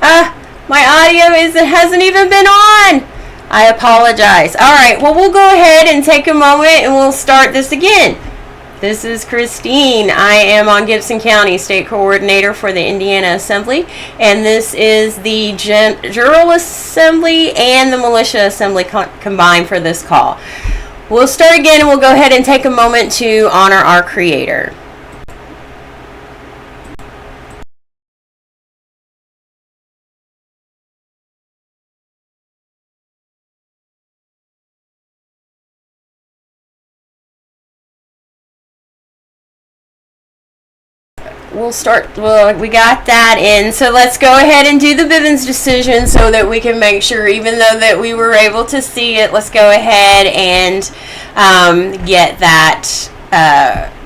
My audio hasn't even been on. I apologize. All right, well, we'll go ahead and take a moment and we'll start this again. This is Christine. I am on Gibson County State Coordinator for the Indiana Assembly, and this is the Jural Assembly and the Militia Assembly combined for this call. We'll start again and we'll go ahead and take a moment to honor our Creator. We'll start, well, we got that in, so let's go ahead and do the Bivens decision so that we can make sure, even though that we were able to see it, let's go ahead and get that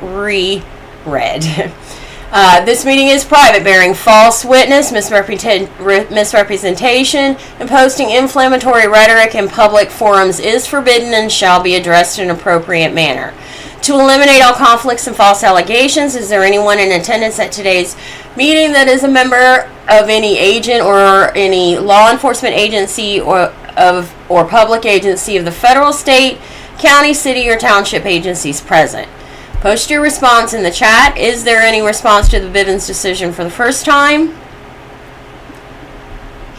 reread. This meeting is private. Bearing false witness, misrepresentation, and posting inflammatory rhetoric in public forums is forbidden and shall be addressed in an appropriate manner. To eliminate all conflicts and false allegations, is there anyone in attendance at today's meeting that is a member of any agent or any law enforcement agency or public agency of the federal, state, county, city, or township agencies present? Post your response in the chat. Is there any response to the Bivens decision for the first time?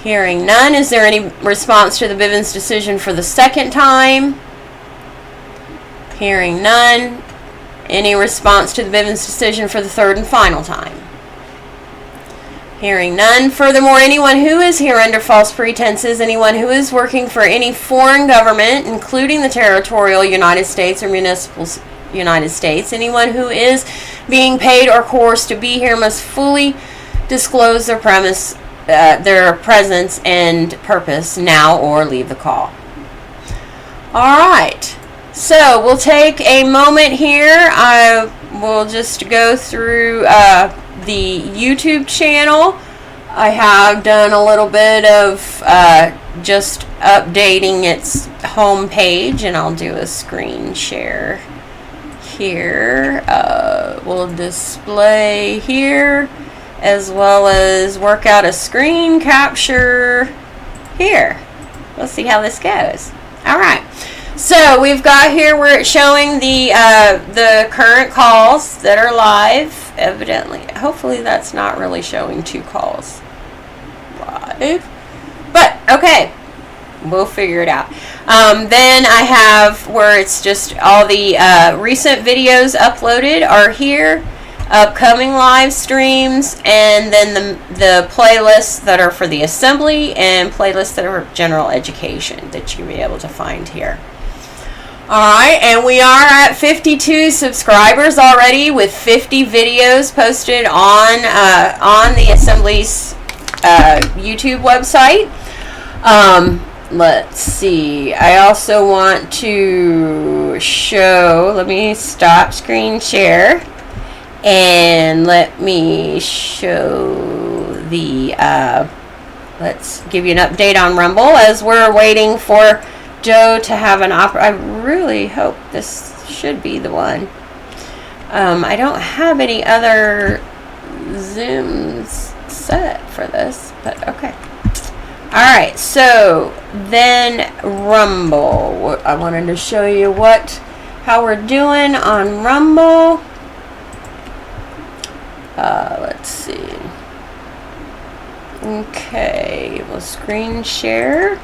Hearing none. Is there any response to the Bivens decision for the second time? Hearing none. Any response to the Bivens decision for the third and final time? Hearing none. Furthermore, anyone who is here under false pretenses, anyone who is working for any foreign government, including the territorial United States or municipal United States, anyone who is being paid or coerced to be here must fully disclose their presence and purpose now or leave the call. All right. So we'll take a moment here. I will just go through the YouTube channel. I have done a little bit of just updating its home page, and I'll do a screen share here. We'll display here as well as work out a screen capture here. We'll see how this goes. All right. So we've got here where it's showing the current calls that are live. Evidently, hopefully that's not really showing two calls live, but okay, we'll figure it out. Then I have where it's just all the recent videos uploaded are here, upcoming live streams, and then the playlists that are for the assembly and playlists that are general education that you'll be able to find here. Alright, and we are at 52 subscribers already with 50 videos posted on the Assembly's YouTube website. Let's see. I also want to show, let me stop screen share and let me show the, let's give you an update on Rumble as we're waiting for Joe to have an I really hope this should be the one. I don't have any other Zooms set for this, but okay. Alright, so then Rumble. I wanted to show you how we're doing on Rumble. Let's see. Okay, we'll screen share.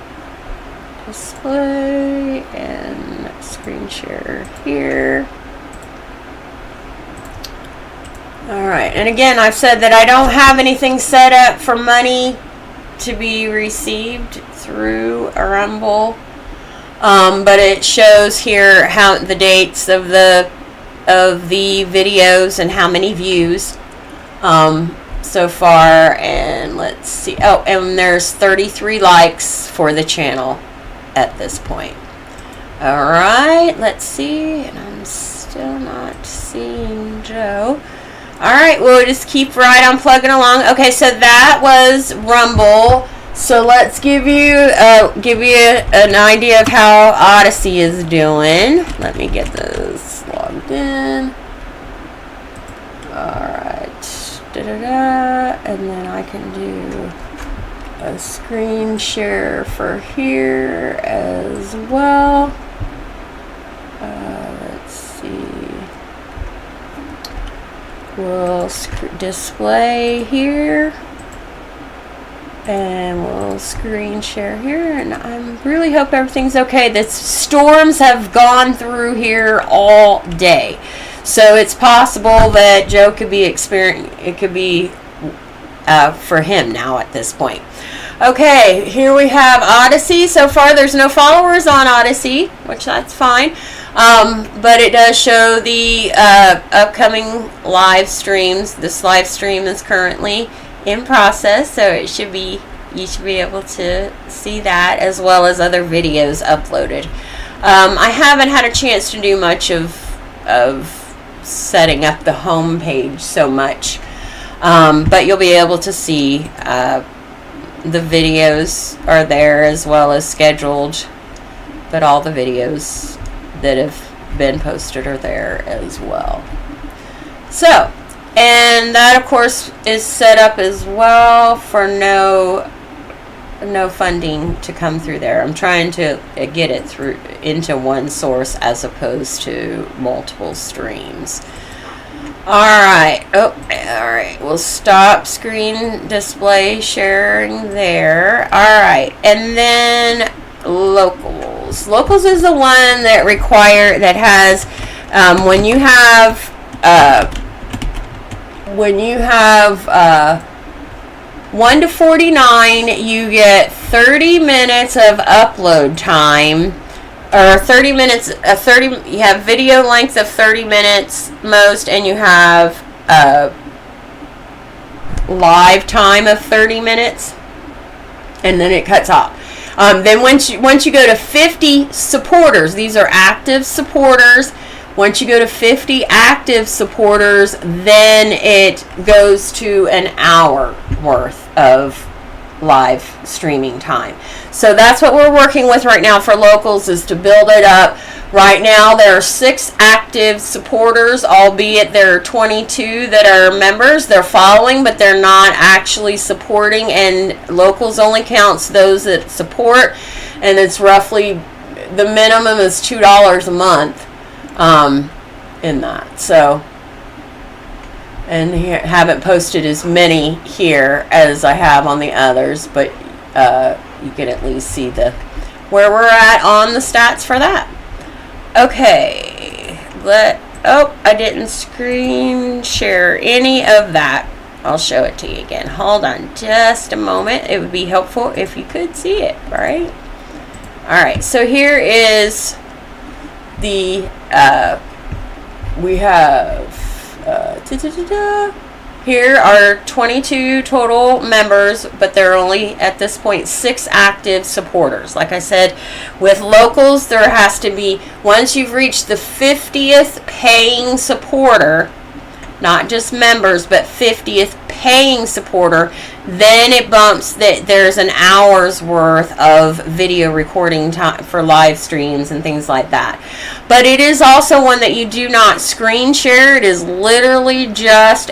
Display and screen share here. Alright, and again, I've said that I don't have anything set up for money to be received through a Rumble, but it shows here how the dates of the videos and how many views so far, and let's see. Oh, and there's 33 likes for the channel at this point. Alright, let's see, and I'm still not seeing Joe. Alright, we'll just keep right on plugging along. Okay, so that was Rumble. So let's give you an idea of how Odyssey is doing. Let me get this logged in. Alright. And then I can do a screen share for here as well. Let's see. We'll display here. And we'll screen share here, and I really hope everything's okay. The storms have gone through here all day, so it's possible that Joe could be it could be for him now at this point. Okay, here we have Odyssey. So far there's no followers on Odyssey, which that's fine, but it does show the upcoming live streams. This live stream is currently in process, so you should be able to see that as well as other videos uploaded. I haven't had a chance to do much of setting up the home page so much, but you'll be able to see the videos are there as well as scheduled, but all the videos that have been posted are there as well. So, and that of course is set up as well for no funding to come through there. I'm trying to get it through into one source as opposed to multiple streams. Alright, alright, we'll stop screen display sharing there. Alright, and then locals. Locals is the one that has when you have 1 to 49, you get 30 minutes of upload time, or 30 minutes, you have video length of 30 minutes most, and you have live time of 30 minutes, and then it cuts off. Then once you go to 50 supporters, these are active supporters. Once you go to 50 active supporters, then it goes to an hour worth of live streaming time. So that's what we're working with right now for locals, is to build it up. Right now there are 6 active supporters, albeit there are 22 that are members. They're following, but they're not actually supporting, and locals only counts those that support, and it's roughly, the minimum is $2 a month in that. So, and here, haven't posted as many here as I have on the others, but you can at least see where we're at on the stats for that. Okay, I didn't screen share any of that. I'll show it to you again. Hold on just a moment. It would be helpful if you could see it, right? Alright, so here is the we have here are 22 total members, but there are only at this point 6 active supporters. Like I said, with locals there has to be, once you've reached the 50th paying supporter, not just members, but 50th paying supporter, then it bumps that there's an hour's worth of video recording time for live streams and things like that. But it is also one that you do not screen share. It is literally just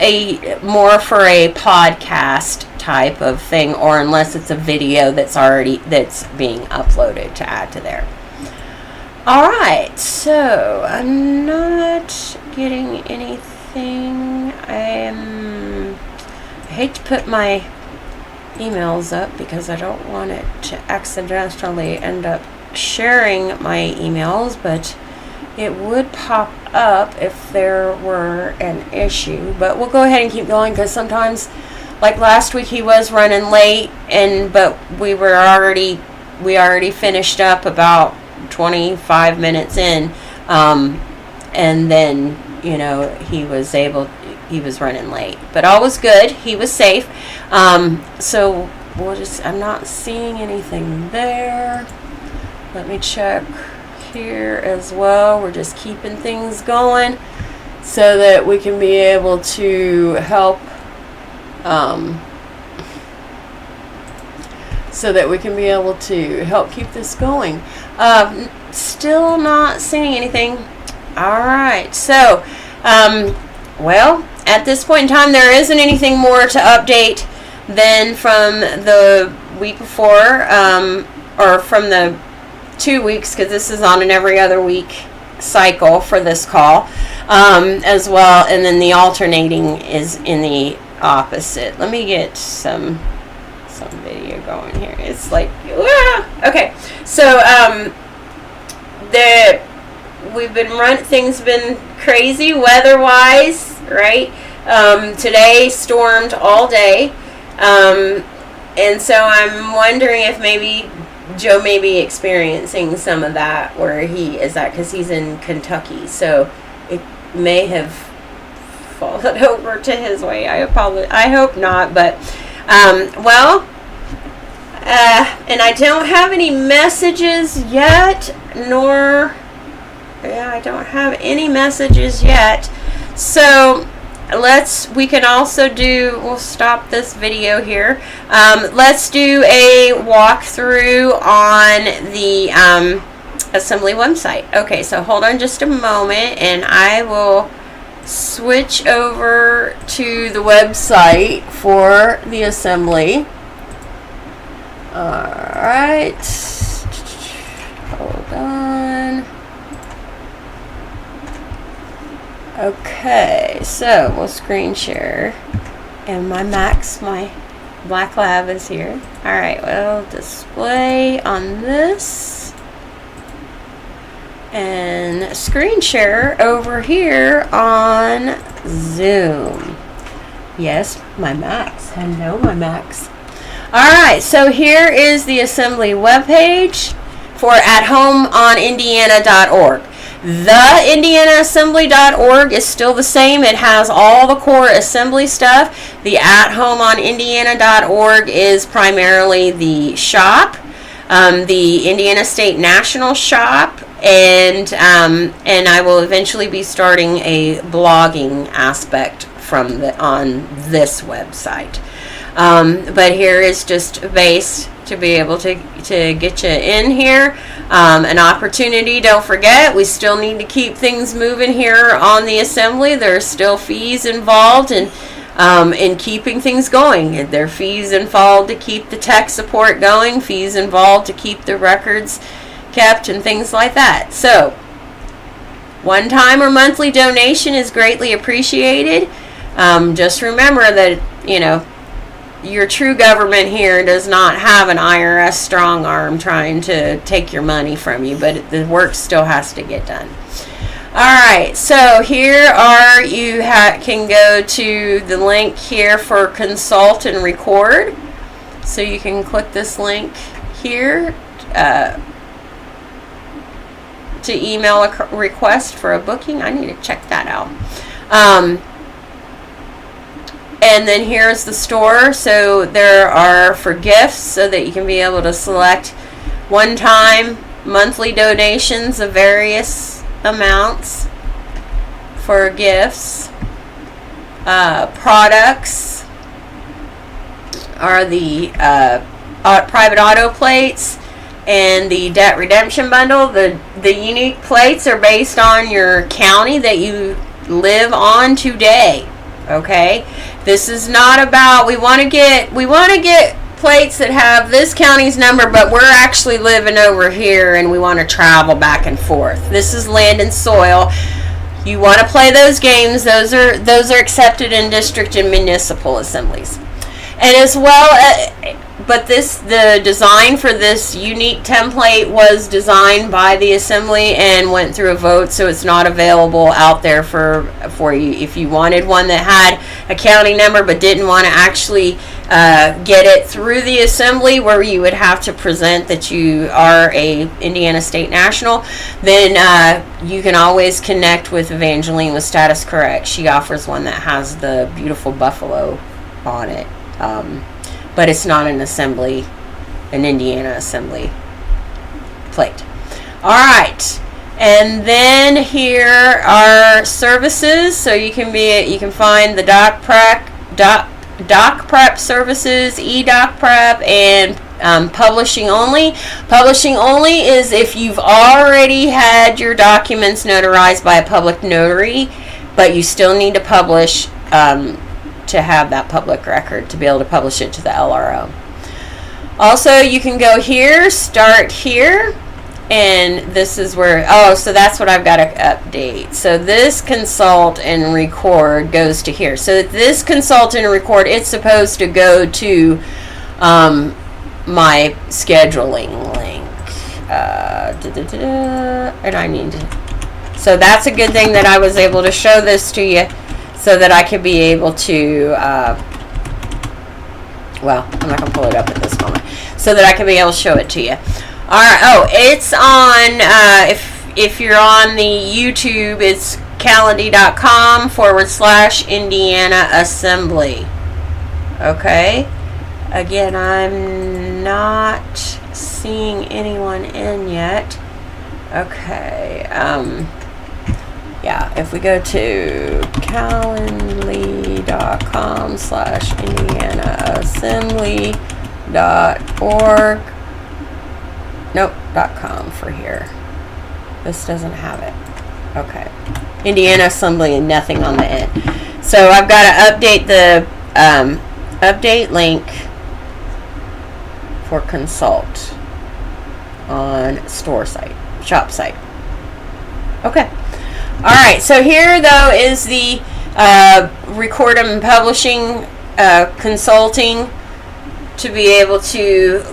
more for a podcast type of thing, or unless it's a video that's being uploaded to add to there. Alright, so I'm not getting anything. I hate to put my emails up because I don't want it to accidentally end up sharing my emails, but it would pop up if there were an issue. But we'll go ahead and keep going, because sometimes, like last week, he was running late, but we already finished up about 25 minutes in, and then he was running late, but all was good. He was safe. So I'm not seeing anything there. Let me check here as well. We're just keeping things going so that we can be able to help keep this going. Still not seeing anything. Alright, so well, at this point in time, there isn't anything more to update than from the week before, or from the 2 weeks, because this is on an every other week cycle for this call, as well, and then the alternating is in the opposite. Let me get some video going here. It's like, okay, so things been crazy weather-wise, right? Today stormed all day, and so I'm wondering if maybe Joe may be experiencing some of that where he is at, because he's in Kentucky, so it may have fallen over to his way. I hope not, but and I don't have any messages yet, I don't have any messages yet, so we can also we'll stop this video here. Let's do a walkthrough on the Assembly website. Okay, so hold on just a moment, and I will switch over to the website for the Assembly. Alright, hold on. Okay, so we'll screen share, and my Black Lab is here. Alright, we'll display on this, and screen share over here on Zoom. Yes, my Macs. Hello, my Macs. Alright, so here is the Assembly webpage for athomeonindiana.org. The IndianaAssembly.org is still the same. It has all the core Assembly stuff. The athomeonindiana.org is primarily the shop, the Indiana State National shop, and I will eventually be starting a blogging aspect on this website. But here is just a base to be able to get you in here. An opportunity, don't forget, we still need to keep things moving here on the Assembly. There are still fees involved in keeping things going. There are fees involved to keep the tech support going, fees involved to keep the records kept, and things like that. So, one-time or monthly donation is greatly appreciated. Just remember that, your true government here does not have an IRS strong arm trying to take your money from you, but the work still has to get done. Alright, so here you can go to the link here for consult and record. So you can click this link here to email a request for a booking. I need to check that out. And then here's the store. So there are for gifts, so that you can be able to select one-time monthly donations of various amounts for gifts. Products are the private auto plates and the debt redemption bundle. The unique plates are based on your county that you live on today. Okay, this is not about we want to get plates that have this county's number, but we're actually living over here and we want to travel back and forth. This is land and soil. You want to play those games. Those are accepted in district and municipal assemblies, and as well. But the design for this unique template was designed by the Assembly and went through a vote, so it's not available out there for you. If you wanted one that had a county number but didn't want to actually get it through the Assembly, where you would have to present that you are a Indiana State National, then you can always connect with Evangeline with Status Correct. She offers one that has the beautiful buffalo on it. But it's not an Indiana Assembly plate. All right, and then here are services. So you can find the doc prep services, e-doc prep, and publishing only. Publishing only is if you've already had your documents notarized by a public notary, but you still need to publish. To have that public record to be able to publish it to the LRO. Also, you can go here, start here, and this is where, so that's what I've got to update. So this consult and record goes to here. So this consult and record, it's supposed to go to my scheduling link. And I need to, so that's a good thing that I was able to show this to you so that I could be able to, well, I'm not going to pull it up at this moment, so that I can be able to show it to you. All right. It's on, if you're on the YouTube, it's calendly.com/Indiana Assembly. Okay. Again, I'm not seeing anyone in yet. Okay. Yeah, if we go to calendly.com/IndianaAssembly.org. Nope, .com for here. This doesn't have it. Okay. Indiana Assembly and nothing on the end. So I've got to update the update link for consult on store site, shop site. Okay. All right. So here though is the record and publishing consulting to be able to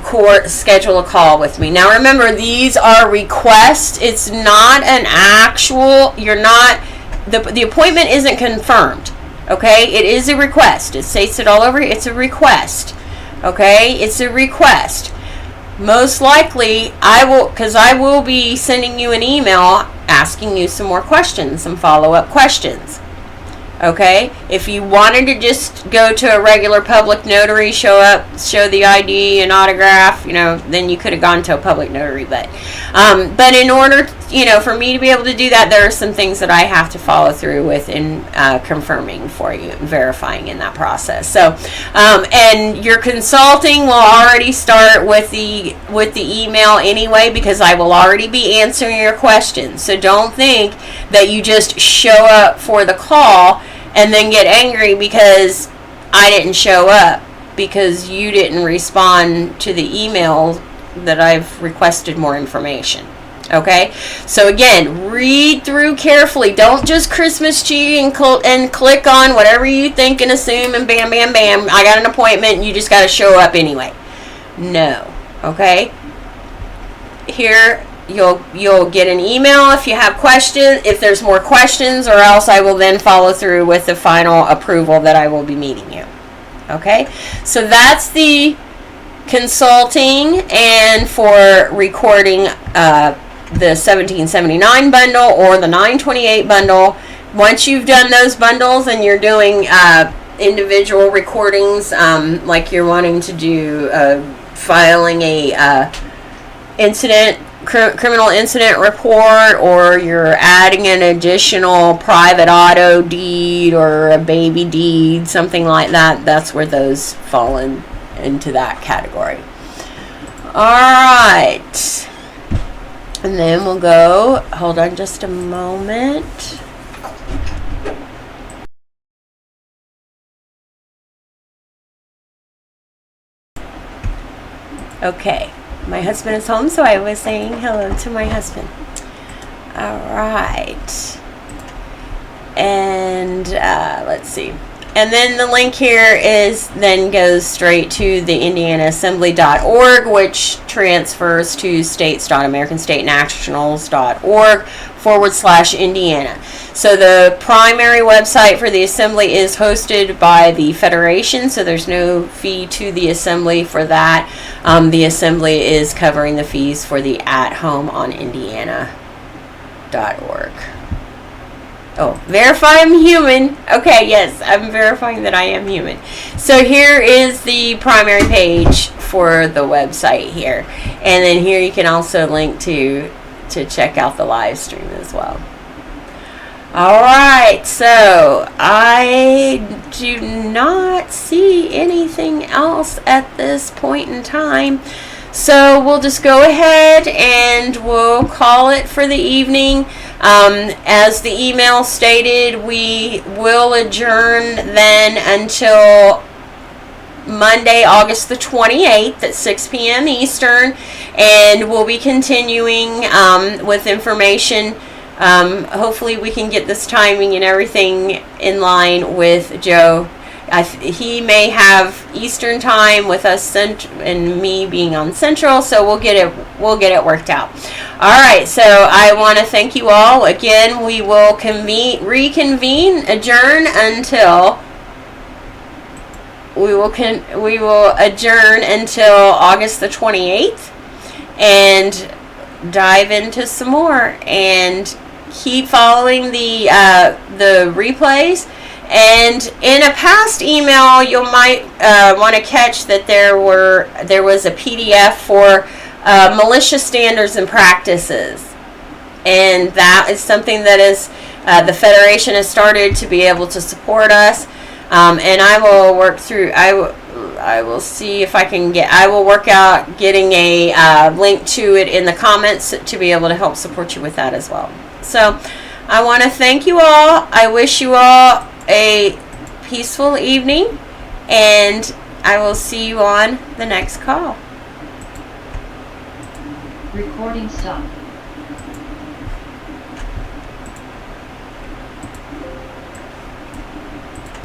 schedule a call with me. Now remember, these are requests. It's not an actual, you're not, the appointment isn't confirmed. Okay, it is a request. It states it all over. It's a request. Okay, it's a request. Most likely, I will be sending you an email asking you some more questions, some follow-up questions. Okay, if you wanted to just go to a regular public notary, show up, show the ID and autograph, then you could have gone to a public notary. But in order, for me to be able to do that, there are some things that I have to follow through with in confirming for you, verifying in that process. So, and your consulting will already start with the email anyway, because I will already be answering your questions. So don't think that you just show up for the call and then get angry because I didn't show up because you didn't respond to the email that I've requested more information. Okay? So again, read through carefully. Don't just Christmas tree and click on whatever you think and assume and bam, bam, bam, I got an appointment and you just got to show up anyway. No. Okay? Here, you'll get an email if you have questions, if there's more questions, or else I will then follow through with the final approval that I will be meeting you. Okay, so that's the consulting and for recording the 1779 bundle or the 928 bundle. Once you've done those bundles and you're doing individual recordings, like you're wanting to do filing a criminal incident report, or you're adding an additional private auto deed or a baby deed, something like that, that's where those fall into that category. Alright, and then we'll go, hold on just a moment. Okay. My husband is home, so I was saying hello to my husband. All right. And let's see. And then the link here goes straight to the IndianaAssembly.org, which transfers to states.americanstatenationals.org/Indiana. So the primary website for the Assembly is hosted by the Federation, so there's no fee to the Assembly for that. The Assembly is covering the fees for the at-home on Indiana.org. Oh, verify I'm human. Okay, yes, I'm verifying that I am human. So here is the primary page for the website here. And then here you can also link to check out the live stream as well. Alright, so I do not see anything else at this point in time. So we'll just go ahead and we'll call it for the evening. As the email stated, we will adjourn then until Monday, August the 28th at 6 p.m. Eastern, and we'll be continuing with information. Hopefully we can get this timing and everything in line with Joe. He may have Eastern time with us and me being on Central, so we'll get it worked out. All right, so I want to thank you all again. We will reconvene, adjourn until we will adjourn until August the 28th and dive into some more, and keep following the replays. And in a past email, you might want to catch that there was a PDF for militia standards and practices, and that is something that is the Federation has started to be able to support us. And I will work through. I will see if I can get. I will work out getting a link to it in the comments to be able to help support you with that as well. So I want to thank you all. I wish you all a peaceful evening, and I will see you on the next call. Recording stopped.